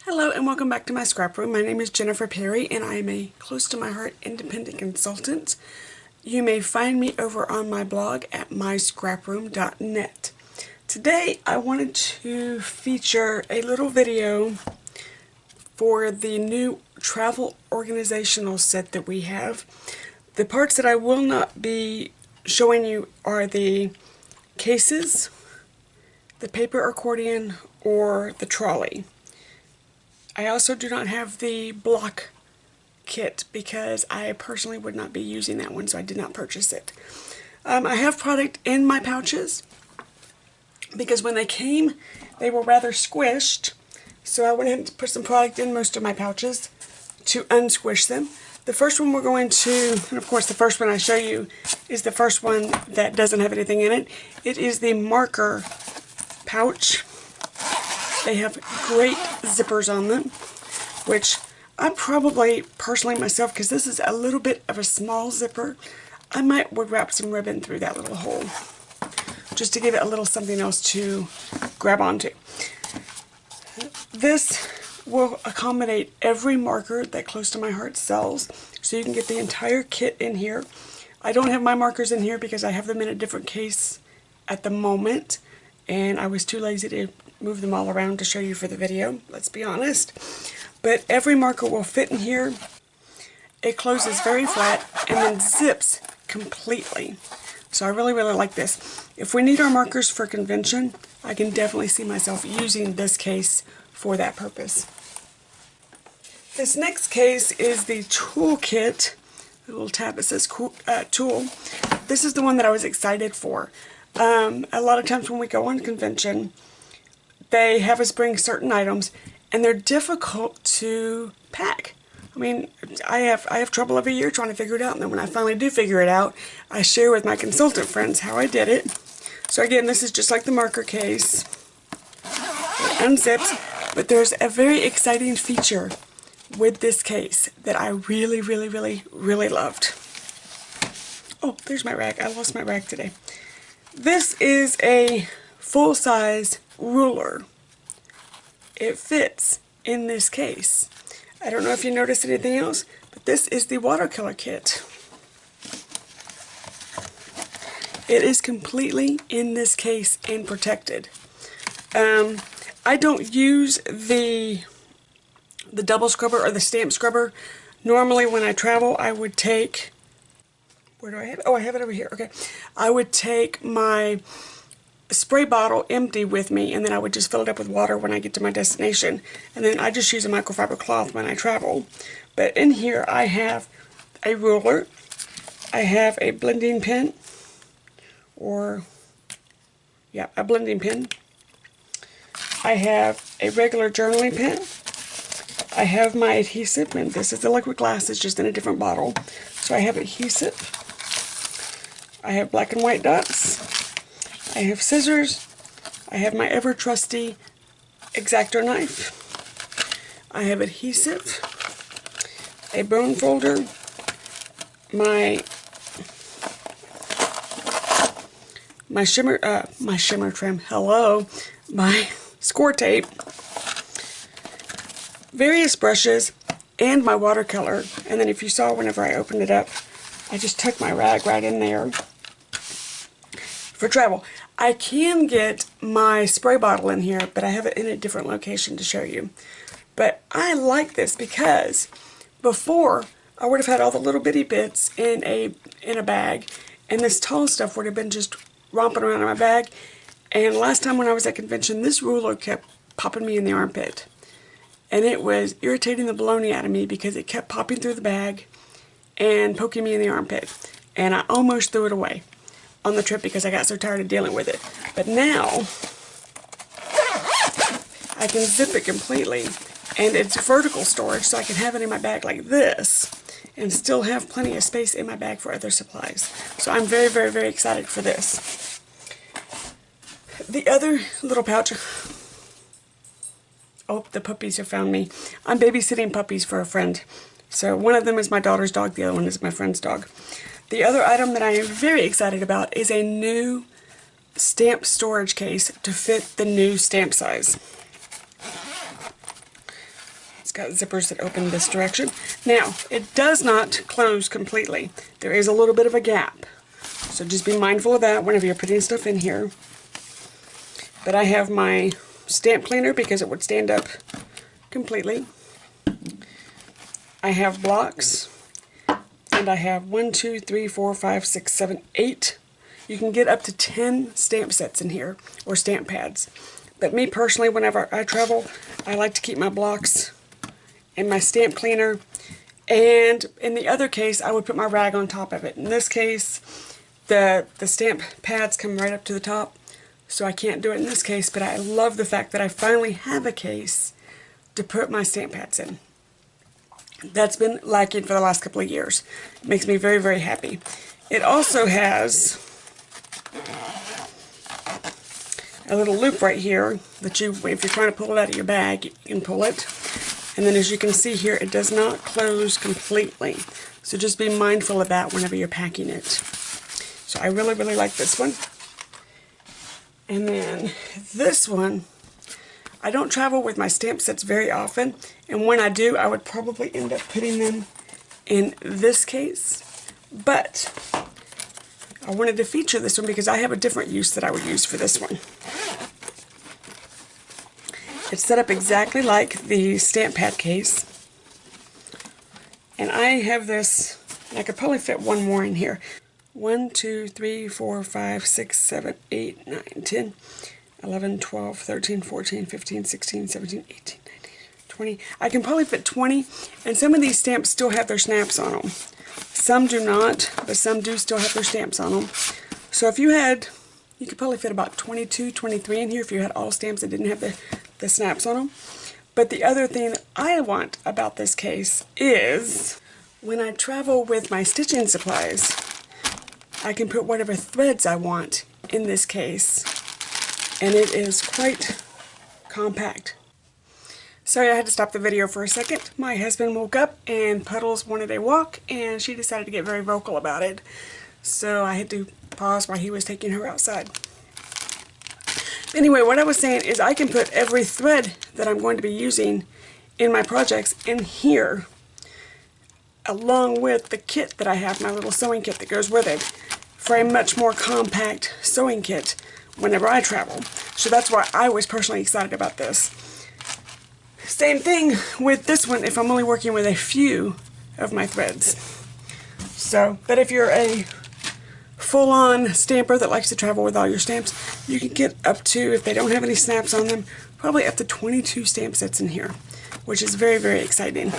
Hello and welcome back to my scrap room. My name is Jennifer Perry and I am a close to my heart independent consultant. You may find me over on my blog at myscraproom.net. Today I wanted to feature a little video for the new travel organizational set that we have. The parts that I will not be showing you are the cases, the paper accordion, or the trolley. I also do not have the block kit because I personally would not be using that one, so I did not purchase it. I have product in my pouches because when they came, they were rather squished, so I went ahead and put some product in most of my pouches to unsquish them. The first one we're going to, and of course the first one I show you is the first one that doesn't have anything in it. It is the marker pouch. They have great zippers on them, which I probably, personally myself, because this is a little bit of a small zipper, I would wrap some ribbon through that little hole, just to give it a little something else to grab onto. This will accommodate every marker that Close to My Heart sells, so you can get the entire kit in here. I don't have my markers in here because I have them in a different case at the moment, and I was too lazy to move them all around to show you for the video, let's be honest. But every marker will fit in here. It closes very flat and then zips completely. So I really like this. If we need our markers for convention, I can definitely see myself using this case for that purpose. This next case is the tool kit. A little tab that says tool. This is the one that I was excited for. A lot of times when we go on convention, they have us bring certain items and they're difficult to pack. I mean, I have trouble every year trying to figure it out, and then when I finally do figure it out, I share with my consultant friends how I did it. So again, this is just like the marker case. It unzips, but there's a very exciting feature with this case that I really loved. Oh, there's my rag. I lost my rag today. This is a full-size ruler. It fits in this case. I don't know if you noticed anything else, but this is the Watercolor Kit. It is completely in this case and protected. I don't use the double scrubber or the stamp scrubber. Normally when I travel, I would take, where do I have it? Oh, I have it over here. Okay. I would take my spray bottle empty with me, and then I would just fill it up with water when I get to my destination, and then I just use a microfiber cloth when I travel. But in here I have a ruler, I have a blending pen, or yeah, a blending pen, I have a regular journaling pen, I have my adhesive, and this is the liquid glass, it's just in a different bottle. So I have adhesive, I have black and white dots, I have scissors, I have my ever trusty X-Acto knife, I have adhesive, a bone folder, my shimmer trim, hello, my score tape, various brushes, and my watercolor. And then if you saw whenever I opened it up, I just tucked my rag right in there for travel. I can get my spray bottle in here, but I have it in a different location to show you. But I like this because before I would have had all the little bitty bits in a bag, and this tall stuff would have been just romping around in my bag. And last time when I was at convention, this ruler kept popping me in the armpit. And it was irritating the baloney out of me because it kept popping through the bag and poking me in the armpit. And I almost threw it away on the trip because I got so tired of dealing with it. But now I can zip it completely, and it's vertical storage, so I can have it in my bag like this and still have plenty of space in my bag for other supplies. So I'm very excited for this. The other little pouch, oh, the puppies have found me. I'm babysitting puppies for a friend. So one of them is my daughter's dog, the other one is my friend's dog. The other item that I am very excited about is a new stamp storage case to fit the new stamp size. got zippers that open this direction. Now, it does not close completely. There is a little bit of a gap. So just be mindful of that whenever you're putting stuff in here. But I have my stamp cleaner because it would stand up completely. I have blocks. And I have 1, 2, 3, 4, 5, 6, 7, 8. You can get up to 10 stamp sets in here, or stamp pads. But me personally, whenever I travel, I like to keep my blocks and my stamp cleaner. And in the other case, I would put my rag on top of it. In this case, the stamp pads come right up to the top, so I can't do it in this case, but I love the fact that I finally have a case to put my stamp pads in. That's been lacking for the last couple of years. It makes me very, very happy. It also has a little loop right here that if you're trying to pull it out of your bag, you can pull it. And then as you can see here, it does not close completely. So just be mindful of that whenever you're packing it. So I really, really like this one. And then this one, I don't travel with my stamp sets very often, and when I do, I would probably end up putting them in this case. But I wanted to feature this one because I have a different use that I would use for this one. It's set up exactly like the stamp pad case. And I have this, I could probably fit one more in here. 1, 2, 3, 4, 5, 6, 7, 8, 9, 10, 11, 12, 13, 14, 15, 16, 17, 18, 19, 20. I can probably fit 20, and some of these stamps still have their snaps on them. Some do not, but some do still have their stamps on them. So if you could probably fit about 22, 23 in here if you had all stamps that didn't have the snaps on them. But the other thing that I want about this case is when I travel with my stitching supplies, I can put whatever threads I want in this case, and it is quite compact. Sorry, I had to stop the video for a second. My husband woke up and Puddles wanted a walk, and she decided to get very vocal about it. So I had to pause while he was taking her outside. Anyway, what I was saying is I can put every thread that I'm going to be using in my projects in here, along with the kit that I have, my little sewing kit that goes with it, for a much more compact sewing kit whenever I travel. So that's why I was personally excited about this. Same thing with this one if I'm only working with a few of my threads. So, but if you're a full-on stamper that likes to travel with all your stamps, you can get up to, if they don't have any snaps on them, probably up to 22 stamp sets in here, which is very, very exciting.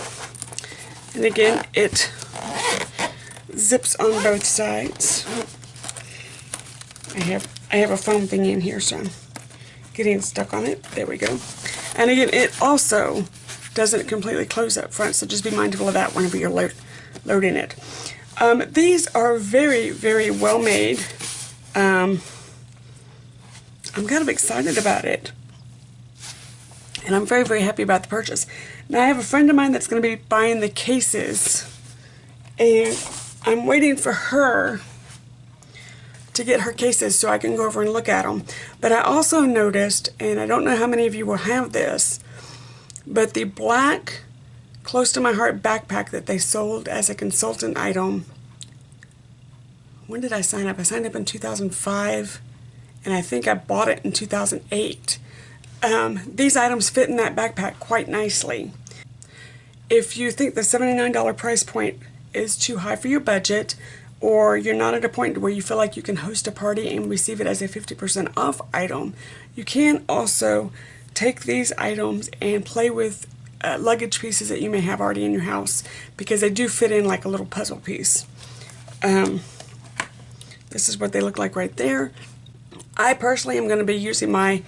And again, it zips on both sides. I have a foam thing in here, so I'm getting stuck on it. There we go. And again, it also doesn't completely close up front, so just be mindful of that whenever you're loading it. These are very, very well made. I'm kind of excited about it. And I'm very, very happy about the purchase. Now, I have a friend of mine that's going to be buying the cases, and I'm waiting for her to get her cases so I can go over and look at them. But I also noticed, and I don't know how many of you will have this, but the black Close to My Heart backpack that they sold as a consultant item. When did I sign up? I signed up in 2005, and I think I bought it in 2008. These items fit in that backpack quite nicely. If you think the $79 price point is too high for your budget, or you're not at a point where you feel like you can host a party and receive it as a 50% off item, you can also take these items and play with luggage pieces that you may have already in your house, because they do fit in like a little puzzle piece. This is what they look like right there. I personally am going to be using my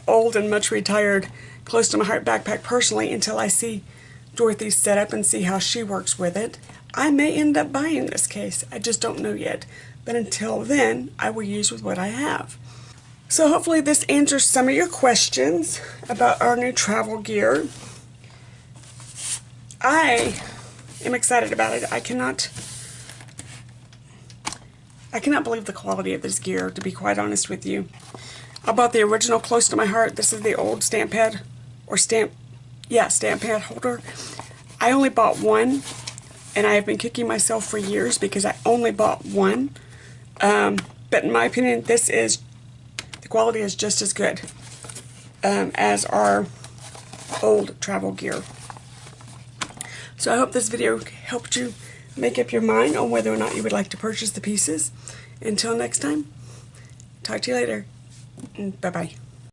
old and much retired Close to My Heart backpack personally until I see Dorothy's setup and see how she works with it. I may end up buying this case. I just don't know yet. But until then, I will use with what I have. So hopefully this answers some of your questions about our new travel gear. I am excited about it. I cannot believe the quality of this gear, to be quite honest with you. I bought the original Close to My Heart. This is the old stamp pad, or stamp, Yeah, stamp pad holder. I only bought one, and I have been kicking myself for years because I only bought one. But in my opinion, the quality is just as good as our old travel gear. So I hope this video helped you make up your mind on whether or not you would like to purchase the pieces. Until next time, talk to you later. Bye-bye.